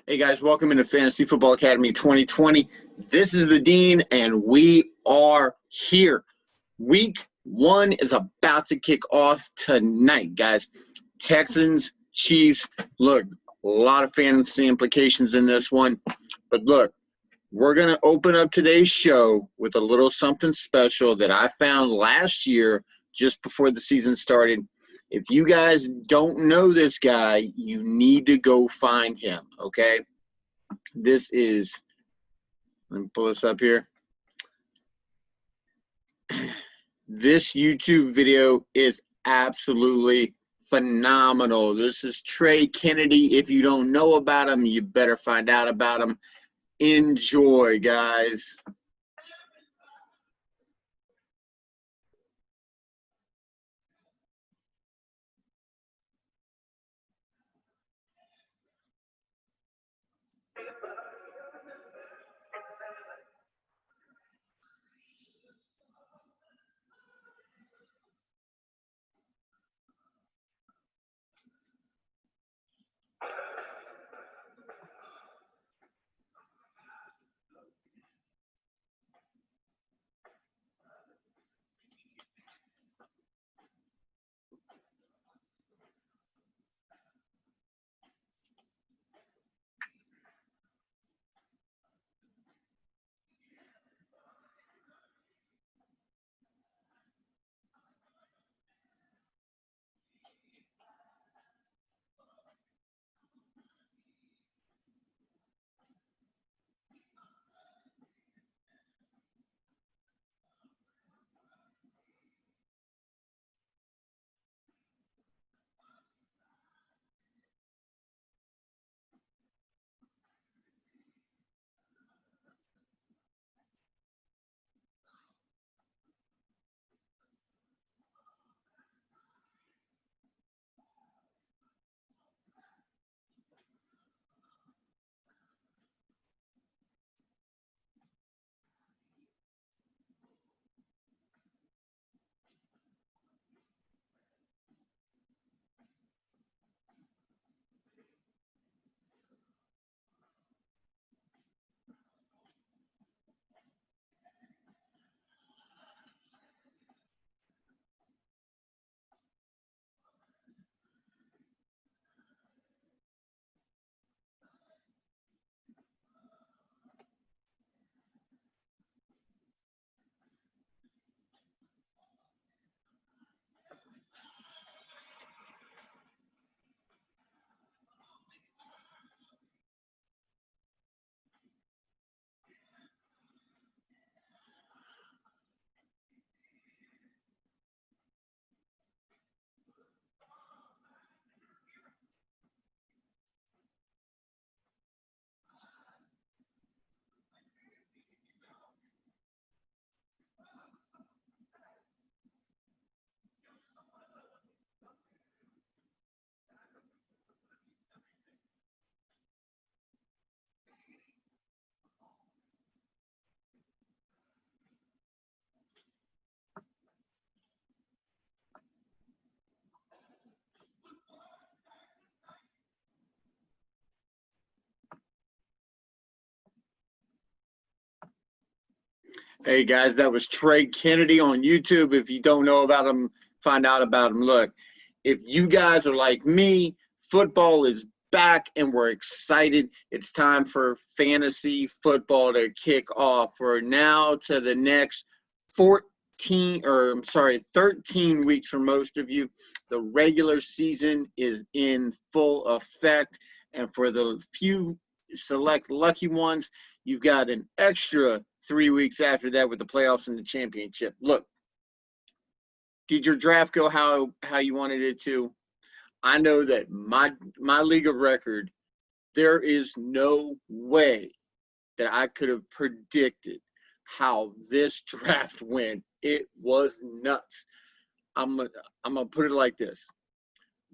Hey guys, welcome into Fantasy Football Academy 2020. This is the Dean, and we are here. Week 1 is about to kick off tonight, guys. Texans, Chiefs. Look, a lot of fantasy implications in this one. But look, we're going to open up today's show with a little something special that I found last year just before the season started. If you guys don't know this guy, you need to go find him, okay? This is – let me pull this up here. This YouTube video is absolutely phenomenal. This is Trey Kennedy. If you don't know about him, you better find out about him. Enjoy, guys. Hey guys, that was Trey Kennedy on YouTube. If you don't know about him, find out about him. Look, if you guys are like me, football is back and we're excited. It's time for fantasy football to kick off. We're now to the next 13 weeks for most of you. The regular season is in full effect, and for the few select lucky ones, you've got an extra 3 weeks after that with the playoffs and the championship. Look, did your draft go how you wanted it to? I know that my league of record, there is no way that I could have predicted how this draft went. It was nuts. I'm gonna put it like this.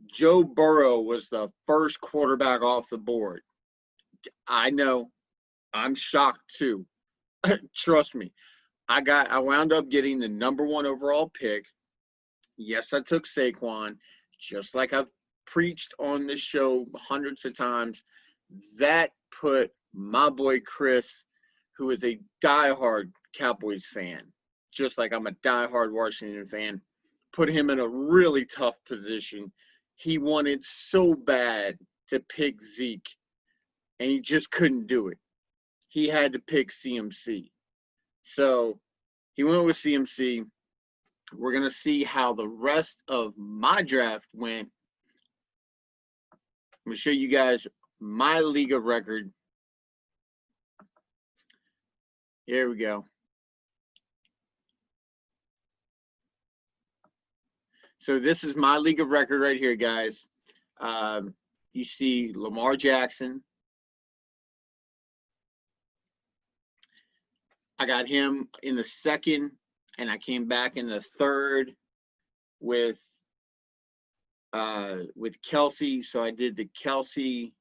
Joe Burrow was the first quarterback off the board. I know. I'm shocked too. Trust me. I wound up getting the number 1 overall pick. Yes, I took Saquon, just like I've preached on this show hundreds of times. that put my boy Chris, who is a diehard Cowboys fan, just like I'm a diehard Washington fan, put him in a really tough position. He wanted so bad to pick Zeke, and he just couldn't do it. He had to pick CMC. So he went with CMC. We're going to see how the rest of my draft went. I'm going to show you guys my league of record. Here we go. So this is my league of record right here, guys. You see Lamar Jackson. I got him in the second, and I came back in the third with Kelsey. So I did the Kelsey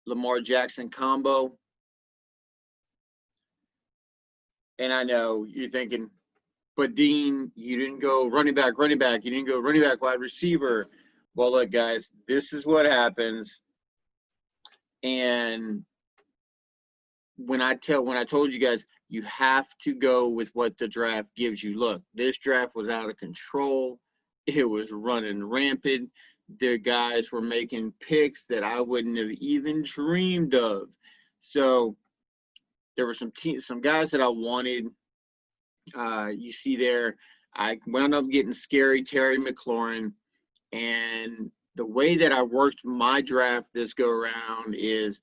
Lamar Jackson combo. And I know you're thinking, but Dean, you didn't go running back. You didn't go running back, wide receiver. Well, look, guys, this is what happens. And when I told you guys, you have to go with what the draft gives you. Look, this draft was out of control. It was running rampant. The guys were making picks that I wouldn't have even dreamed of. So there were some guys that I wanted. You see there, I wound up getting scary Terry McLaurin. And the way that I worked my draft this go around is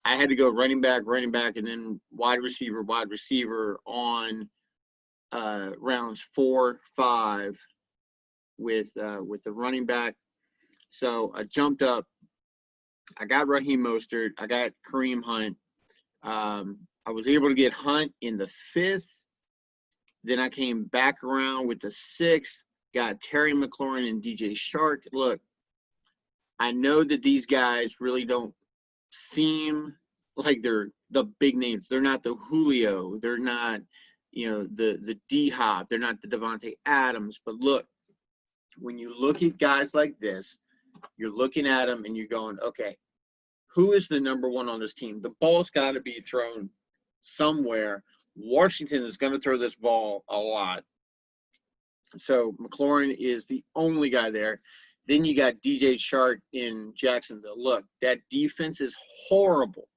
I had to go running back, and then wide receiver on rounds 4, 5 with the running back. So I jumped up. I got Raheem Mostert. I got Kareem Hunt. I was able to get Hunt in the 5th. Then I came back around with the 6th, got Terry McLaurin and DJ Chark. Look, I know that these guys really don't seem like they're the big names. They're not the Julio. They're not, the D-Hop. They're not the Devontae Adams. But look, when you look at guys like this, you're looking at them and you're going, okay, who is the number one on this team? The ball's got to be thrown somewhere. Washington is going to throw this ball a lot. So McLaurin is the only guy there. Then you got DJ Chark in Jacksonville. Look, that defense is horrible.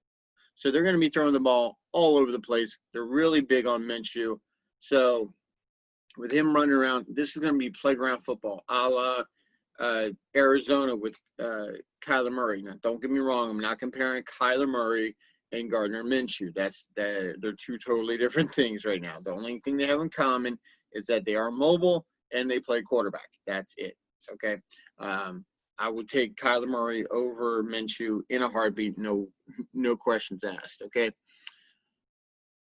So they're going to be throwing the ball all over the place. They're really big on Minshew. So with him running around, this is going to be playground football, a la Arizona with Kyler Murray. Now, don't get me wrong. I'm not comparing Kyler Murray and Gardner Minshew. They're two totally different things right now. The only thing they have in common is that they are mobile and they play quarterback. That's it. Okay. I would take Kyler Murray over Minshew in a heartbeat. No questions asked. Okay.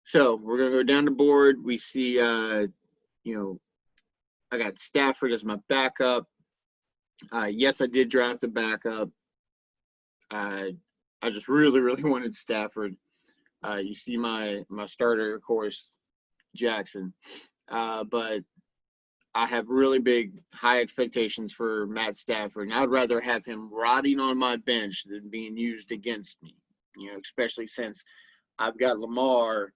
So we're going to go down the board. We see, I got Stafford as my backup. Yes, I did draft a backup. I just really, really wanted Stafford. You see my starter, of course, Jackson. But I have really high expectations for Matt Stafford, and I'd rather have him rotting on my bench than being used against me, especially since I've got Lamar.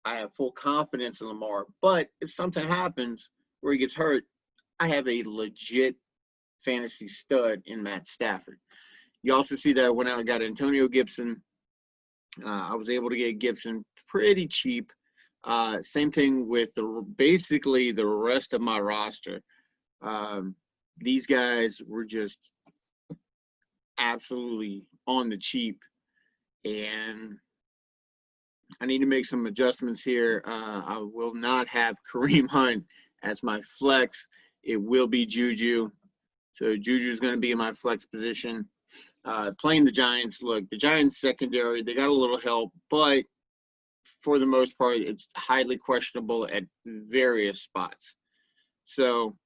I have full confidence in Lamar. But if something happens where he gets hurt, I have a legit fantasy stud in Matt Stafford. You also see that I went out and got Antonio Gibson. I was able to get Gibson pretty cheap. Same thing with basically the rest of my roster. These guys were just absolutely on the cheap, and I need to make some adjustments here. I will not have Kareem Hunt as my flex. It will be Juju. So Juju is going to be in my flex position. Playing the Giants. Look, the Giants secondary, they got a little help, but for the most part, it's highly questionable at various spots. So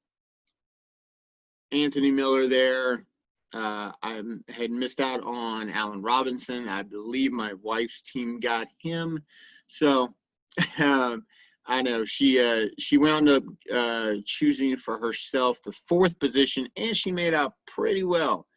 Anthony Miller there. I had missed out on Allen Robinson. I believe my wife's team got him. So I know she wound up choosing for herself the 4th position, and she made out pretty well.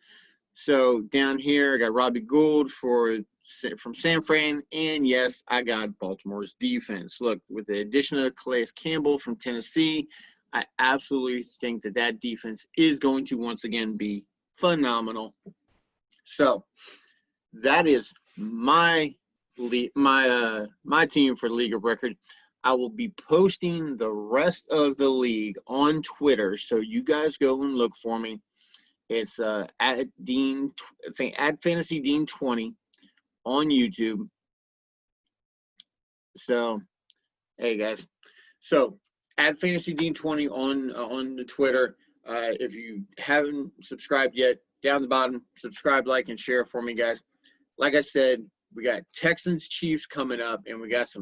So down here, I got Robbie Gould from San Fran, and yes, I got Baltimore's defense. Look, with the addition of Calais Campbell from Tennessee, I absolutely think that defense is going to once again be phenomenal. So that is my team for League of Record. I will be posting the rest of the league on Twitter, so you guys go and look for me. It's at Fantasy Dean 20 on YouTube. So, hey guys, so at Fantasy Dean 20 on the Twitter. If you haven't subscribed yet, down the bottom, subscribe, like, and share for me, guys. Like I said, we got Texans Chiefs coming up, and we got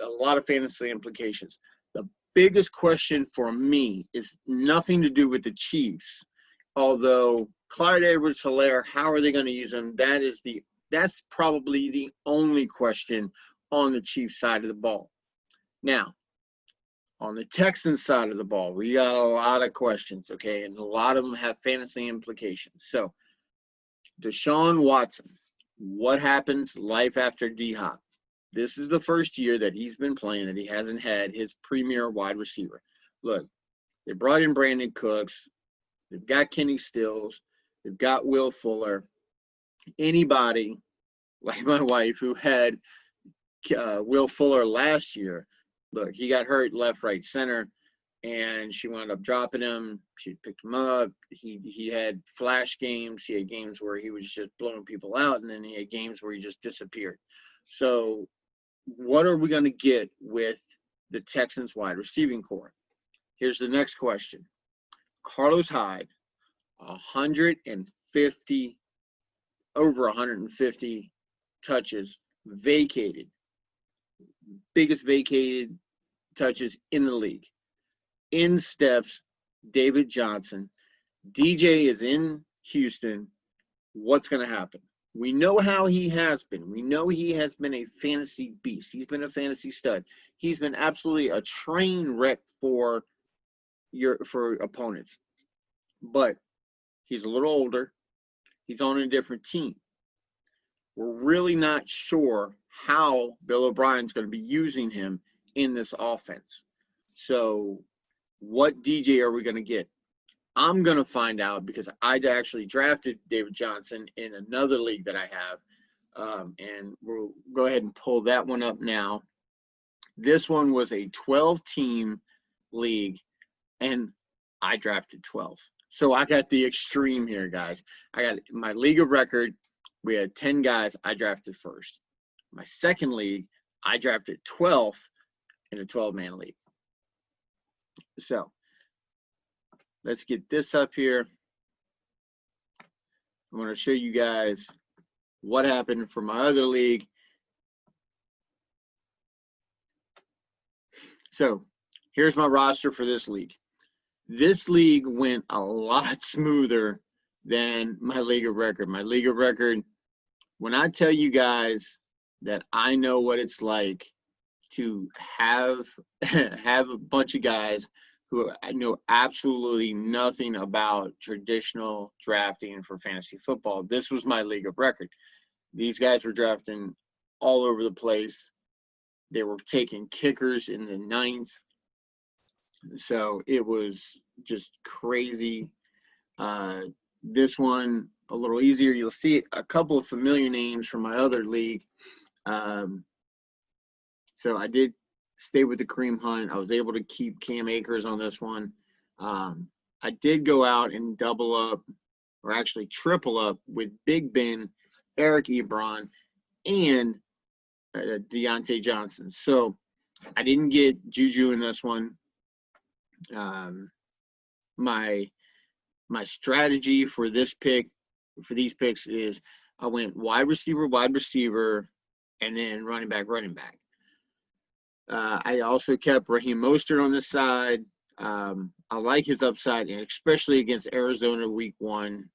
a lot of fantasy implications. The biggest question for me is nothing to do with the Chiefs. Although Clyde Edwards-Helaire, how are they going to use him? That's probably the only question on the Chiefs side of the ball. Now, on the Texans side of the ball, we got a lot of questions, okay? And a lot of them have fantasy implications. So, Deshaun Watson, what happens life after D-Hop? This is the first year that he's been playing that he hasn't had his premier wide receiver. Look, they brought in Brandon Cooks. They've got Kenny Stills. They've got Will Fuller. Anybody like my wife who had Will Fuller last year, look, he got hurt left, right, center, and she wound up dropping him. She picked him up. He had flash games. He had games where he was just blowing people out, and then he had games where he just disappeared. So what are we going to get with the Texans wide receiving core? Here's the next question. Carlos Hyde, over 150 touches vacated. Biggest vacated touches in the league. In steps David Johnson. DJ is in Houston. What's going to happen? We know how he has been. We know he has been a fantasy beast. He's been a fantasy stud. He's been absolutely a train wreck for opponents. But he's a little older. He's on a different team. We're really not sure how Bill O'Brien's going to be using him in this offense. So what DJ are we going to get? I'm going to find out because I actually drafted David Johnson in another league that I have. And we'll go ahead and pull that one up now. This one was a 12-team league, and I drafted 12. So I got the extreme here, guys. I got my league of record. We had 10 guys. I drafted first. My second league, I drafted 12th in a 12-man league. So let's get this up here. I want to show you guys what happened for my other league. So here's my roster for this league. This league went a lot smoother than my league of record. My league of record, when I tell you guys that I know what it's like to have a bunch of guys who I know absolutely nothing about traditional drafting for fantasy football, this was my league of record. These guys were drafting all over the place. They were taking kickers in the 9th. So it was just crazy. This one, a little easier. You'll see a couple of familiar names from my other league. So I did stay with the Kareem Hunt. I was able to keep Cam Akers on this one. I did go out and double up, or actually triple up, with Big Ben, Eric Ebron, and Deontay Johnson. So I didn't get Juju in this one. My strategy for these picks is I went wide receiver, and then running back. I also kept Raheem Mostert on this side. I like his upside, and especially against Arizona week 1.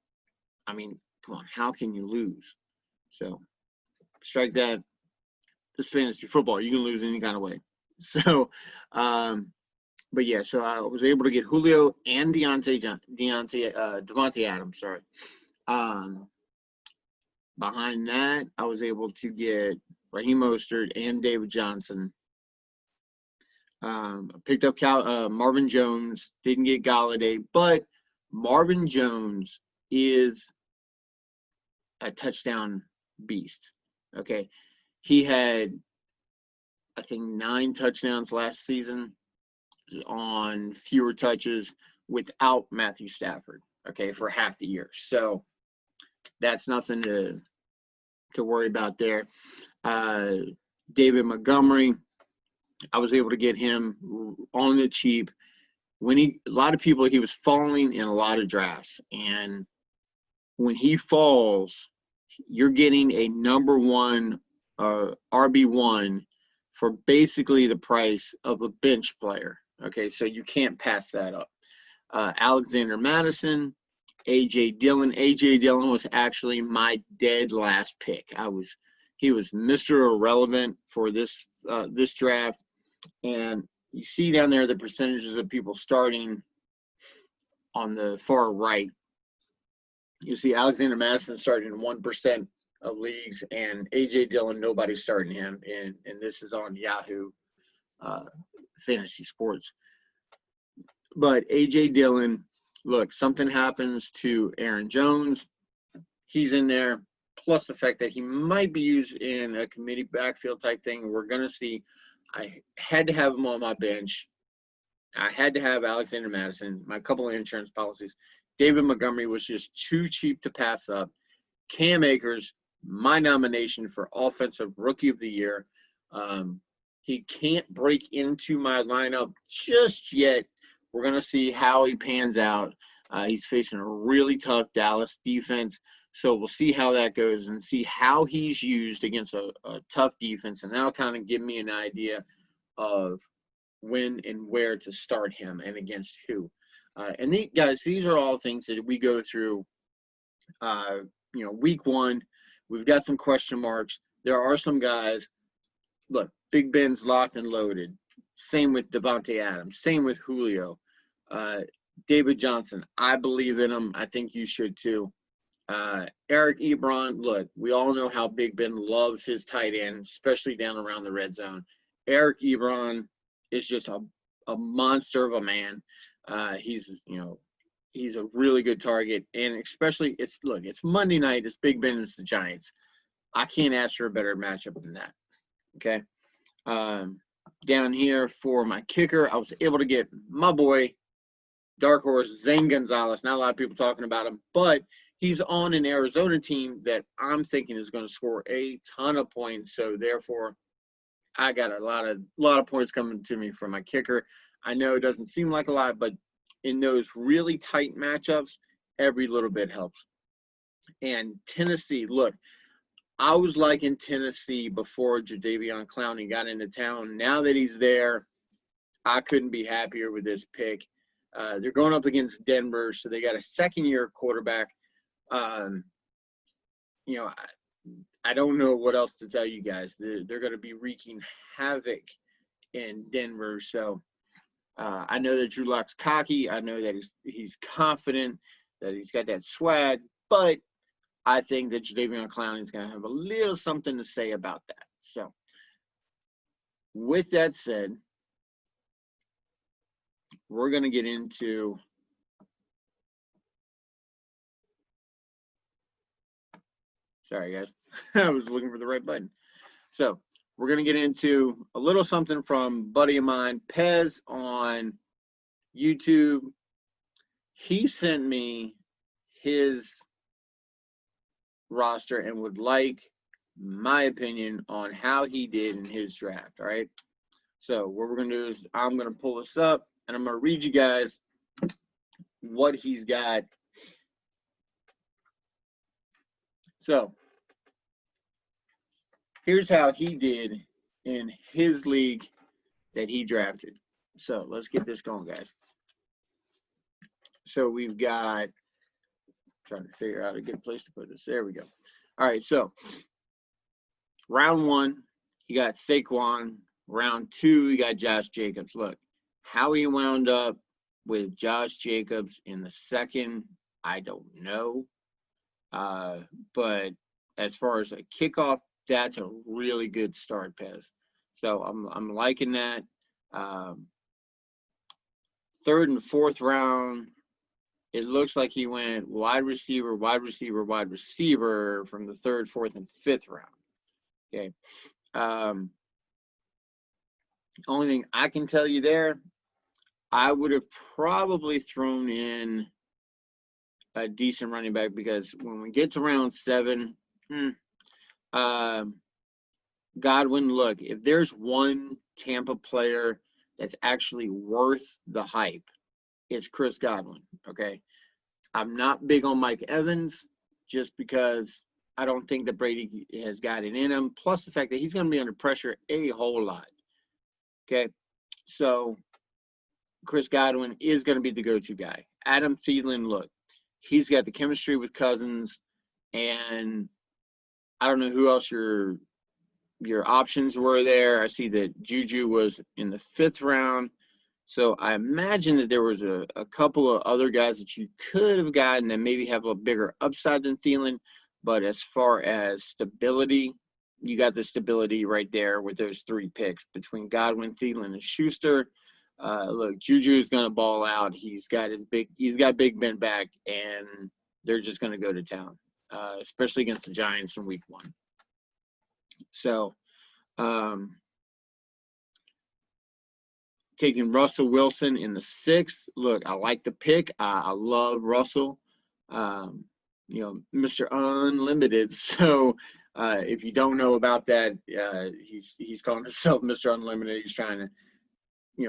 I mean, come on, how can you lose? So strike that. This fantasy football, you can lose any kind of way. So, but yeah, so I was able to get Julio and Devontae Adams, sorry. Behind that, I was able to get Raheem Mostert and David Johnson. I picked up Marvin Jones, didn't get Golladay, but Marvin Jones is a touchdown beast. Okay. He had, I think, 9 touchdowns last season on fewer touches without Matthew Stafford, okay, for half the year. So that's nothing to worry about there. David Montgomery, I was able to get him on the cheap. A lot of people, he was falling in a lot of drafts, and when he falls, you're getting a number one RB1 for basically the price of a bench player. Okay, so you can't pass that up. Alexander Mattison, A.J. Dillon. A.J. Dillon was actually my dead last pick. He was Mr. Irrelevant for this draft. And you see down there the percentages of people starting on the far right. You see Alexander Mattison starting in 1% of leagues, and A.J. Dillon, nobody's starting him. And this is on Yahoo Fantasy Sports. But A.J. Dillon, look, something happens to Aaron Jones, he's in there, plus the fact that he might be used in a committee backfield type thing. We're going to see. I had to have him on my bench. I had to have Alexander Mattison, my couple of insurance policies. David Montgomery was just too cheap to pass up. Cam Akers, my nomination for Offensive Rookie of the Year. He can't break into my lineup just yet. We're going to see how he pans out. He's facing a really tough Dallas defense, so we'll see how that goes and see how he's used against a tough defense, and that'll kind of give me an idea of when and where to start him and against who. And these are all things that we go through, week one. We've got some question marks. There are some guys. Look, Big Ben's locked and loaded. Same with Devontae Adams. Same with Julio. David Johnson, I believe in him. I think you should too. Eric Ebron, look, we all know how Big Ben loves his tight end, especially down around the red zone. Eric Ebron is just a monster of a man. He's a really good target, and especially it's Monday night. It's Big Ben. It's the Giants. I can't ask for a better matchup than that. Okay. Down here for my kicker, I was able to get my boy, dark horse, Zane Gonzalez. Not a lot of people talking about him, but he's on an Arizona team that I'm thinking is going to score a ton of points. So therefore, I got a lot of points coming to me from my kicker. I know it doesn't seem like a lot, but in those really tight matchups, every little bit helps. And Tennessee, look, I was liking Tennessee before Jadeveon Clowney got into town. Now that he's there, I couldn't be happier with this pick. They're going up against Denver, so they got a second-year quarterback. I don't know what else to tell you guys. They're going to be wreaking havoc in Denver. So I know that Drew Lock's cocky. I know that he's confident, that he's got that swag. But I think that Jadeveon Clowney is going to have a little something to say about that. So with that said, we're going to get into – sorry, guys. I was looking for the right button. So we're going to get into a little something from a buddy of mine, Pez, on YouTube. He sent me his roster and would like my opinion on how he did in his draft, all right? So what we're going to do is I'm going to pull this up, and I'm going to read you guys what he's got. So here's how he did in his league that he drafted. So let's get this going, guys. So we've got – trying to figure out a good place to put this. There we go. All right, so round 1, you got Saquon. Round 2, you got Josh Jacobs. Look, how he wound up with Josh Jacobs in the second, I don't know. But as far as a kickoff, that's a really good start, Pez. So I'm liking that. Um, third and fourth round, it looks like he went wide receiver, wide receiver, wide receiver from the third, fourth, and fifth round. Okay. Only thing I can tell you there, I would have probably thrown in a decent running back, because when we get to round 7, Godwin, look, if there's one Tampa player that's actually worth the hype, it's Chris Godwin, okay? I'm not big on Mike Evans just because I don't think that Brady has got it in him, plus the fact that he's going to be under pressure a whole lot, okay? So Chris Godwin is going to be the go-to guy. Adam Thielen, look, he's got the chemistry with Cousins, and I don't know who else your options were there. I see that Juju was in the 5th round. So I imagine that there was a couple of other guys that you could have gotten that maybe have a bigger upside than Thielen. But as far as stability, you got the stability right there with those 3 picks between Godwin, Thielen, and Schuster. Look, Juju is going to ball out. He's got Big Ben back, and they're just going to go to town, especially against the Giants in week 1. So, taking Russell Wilson in the 6th. Look, I like the pick. I love Russell. Mr. Unlimited. So, if you don't know about that, he's calling himself Mr. Unlimited. He's trying to,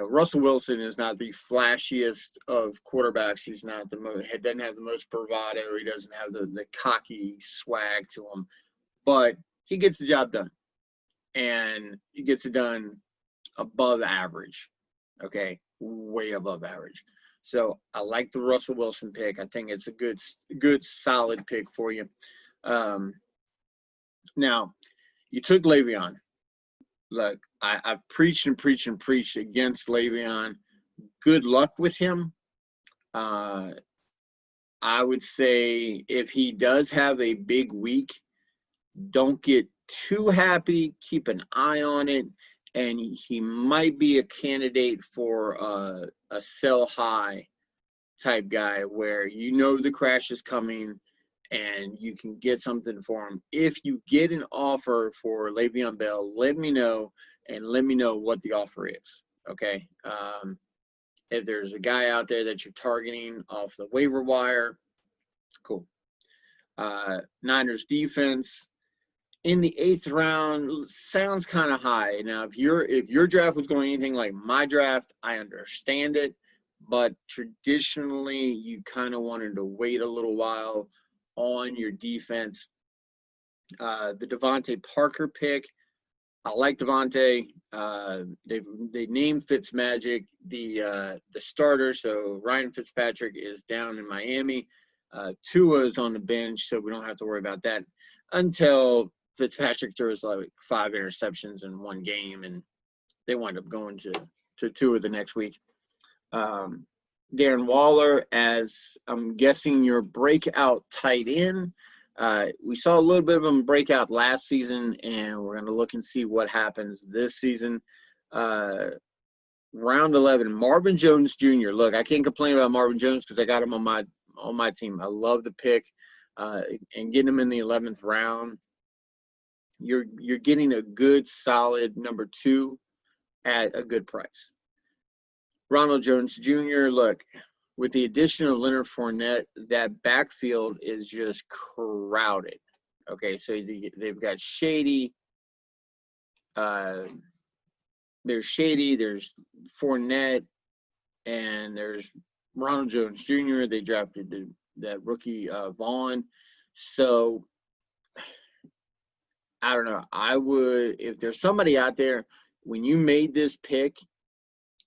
Russell Wilson is not the flashiest of quarterbacks. He's not he doesn't have the most bravado. He doesn't have the cocky swag to him, but he gets the job done, and he gets it done above average. Okay, way above average. So I like the Russell Wilson pick. I think it's a good, solid pick for you. Now, you took Le'Veon. Look, I've preached and preached and preached against Le'Veon. Good luck with him. I would say if he does have a big week, don't get too happy. Keep an eye on it. And he might be a candidate for a sell high type guy where the crash is coming and you can get something for him. If you get an offer for Le'Veon Bell, let me know, and let me know what the offer is, okay? If there's a guy out there that you're targeting off the waiver wire, cool. Niners defense in the 8th round sounds kind of high. Now, if your draft was going anything like my draft, I understand it, but traditionally you kind of wanted to wait a little while on your defense. The Devontae Parker pick, I like Devontae. They named Fitzmagic the starter, so Ryan Fitzpatrick is down in Miami. Tua is on the bench, so we don't have to worry about that until Fitzpatrick throws like 5 interceptions in one game, and they wind up going to Tua the next week. Darren Waller, as I'm guessing your breakout tight end. We saw a little bit of him break out last season, and we're going to look and see what happens this season. Round 11, Marvin Jones Jr. Look, I can't complain about Marvin Jones because I got him on my team. I love the pick, and getting him in the 11th round. You're getting a good, solid number 2 at a good price. Ronald Jones Jr., look, with the addition of Leonard Fournette, that backfield is just crowded. Okay, so they've got Shady. There's Shady, there's Fournette, and there's Ronald Jones Jr. They drafted that rookie Vaughn. So I don't know. I would, if there's somebody out there, when you made this pick,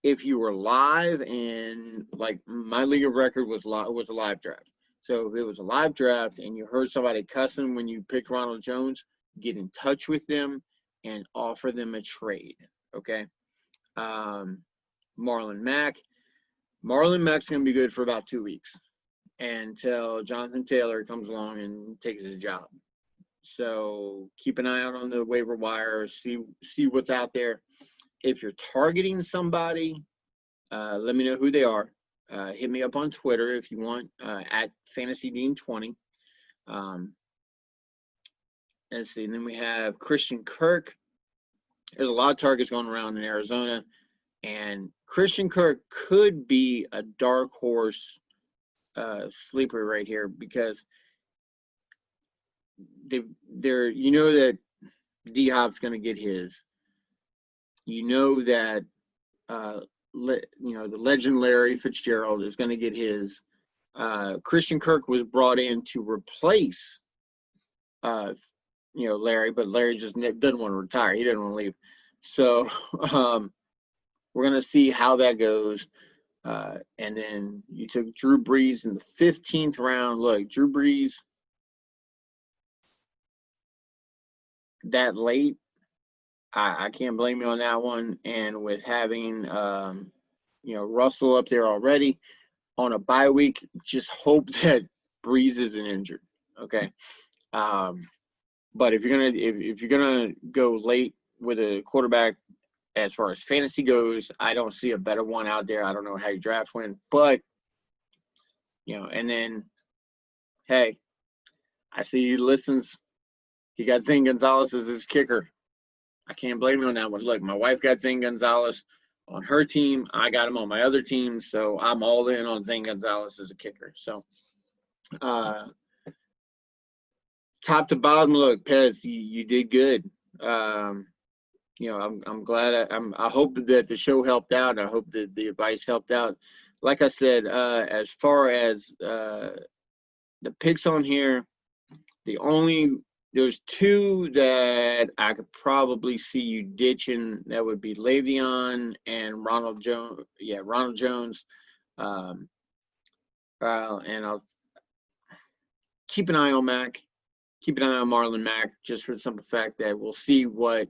if you were live, and like my league of record was a live draft. So if it was a live draft and you heard somebody cussing when you picked Ronald Jones, get in touch with them and offer them a trade. Okay. Marlon Mack. Marlon Mack's going to be good for about 2 weeks. until Jonathan Taylor comes along and takes his job. So keep an eye out on the waiver wire. See what's out there. If you're targeting somebody, let me know who they are. Hit me up on Twitter if you want, at FantasyDean20. Let's see. And then we have Christian Kirk. There's a lot of targets going around in Arizona, and Christian Kirk could be a dark horse sleeper right here, because they're you know that D-Hop's going to get his. You know that the legend Larry Fitzgerald is going to get his. Christian Kirk was brought in to replace Larry, but Larry just doesn't want to retire. He doesn't want to leave. So we're going to see how that goes. And then you took Drew Brees in the 15th round. Look, Drew Brees that late, I can't blame you on that one. And with having Russell up there already on a bye week, just hope that Brees isn't injured. Okay. But if you're gonna go late with a quarterback, as far as fantasy goes, I don't see a better one out there. I don't know how you draft one, but and then, hey, I see he listens. He got Zane Gonzalez as his kicker. I can't blame him on that one. Look, my wife got Zane Gonzalez on her team. I got him on my other team, so I'm all in on Zane Gonzalez as a kicker. So, top to bottom, look, Pez, you did good. I'm glad. I hope that the show helped out. I hope that the advice helped out. Like I said, as far as the picks on here, there's two that I could probably see you ditching. That would be Le'Veon and Ronald Jones. Yeah, Ronald Jones. And I'll keep an eye on Mac. Keep an eye on Marlon Mack, just for the simple fact that we'll see what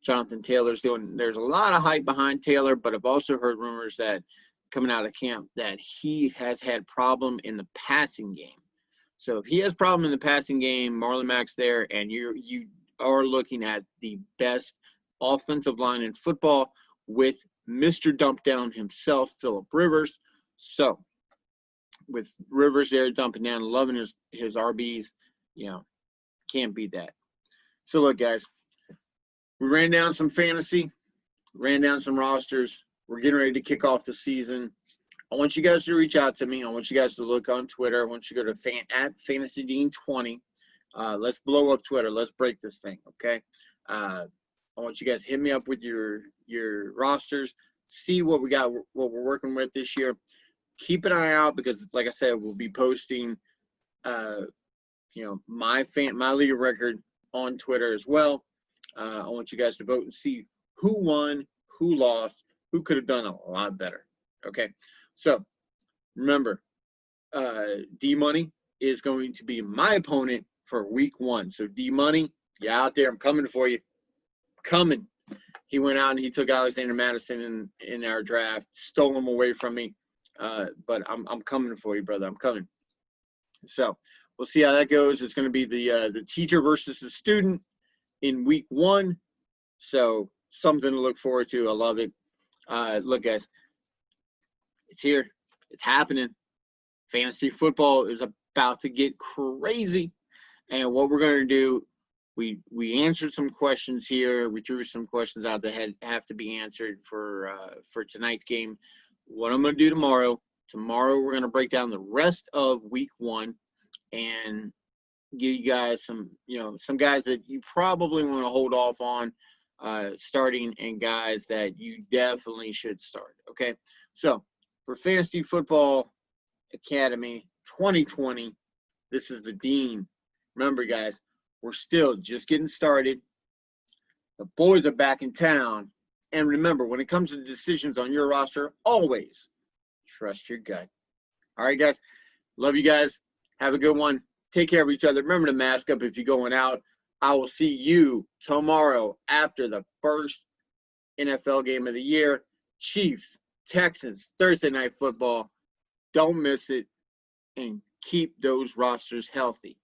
Jonathan Taylor's doing. There's a lot of hype behind Taylor, but I've also heard rumors that coming out of camp that he has had problem in the passing game. So if he has problem in the passing game, Marlon Mack's there, and you are looking at the best offensive line in football with Mr. Dump Down himself, Phillip Rivers. So with Rivers there dumping down, loving his RBs, can't beat that. So look, guys, we ran down some fantasy, ran down some rosters. We're getting ready to kick off the season. I want you guys to reach out to me. I want you guys to look on Twitter. I want you to go to at FantasyDean20. Let's blow up Twitter. Let's break this thing, okay? I want you guys to hit me up with your rosters. See what we got, what we're working with this year. Keep an eye out, because, like I said, we'll be posting, my league record on Twitter as well. I want you guys to vote and see who won, who lost, who could have done a lot better. Okay, so remember, D-Money is going to be my opponent for week 1. So D-Money, you out there, I'm coming for you. Coming. He went out and he took Alexander Madison in our draft, stole him away from me. But I'm coming for you, brother. I'm coming. So we'll see how that goes. It's going to be the teacher versus the student in week 1. So something to look forward to. I love it. Look, guys, it's here. It's happening. Fantasy football is about to get crazy. And what we're going to do, we answered some questions here. We threw some questions out that have to be answered for tonight's game. What I'm going to do tomorrow we're going to break down the rest of week 1 and give you guys some guys that you probably want to hold off on starting, and guys that you definitely should start. Okay, so for Fantasy Football Academy 2020, this is the Dean. Remember, guys, we're still just getting started. The boys are back in town. And remember, when it comes to decisions on your roster, always trust your gut. All right, guys. Love you guys. Have a good one. Take care of each other. Remember to mask up if you're going out. I will see you tomorrow after the first NFL game of the year. Chiefs, Texans, Thursday Night Football. Don't miss it. and keep those rosters healthy.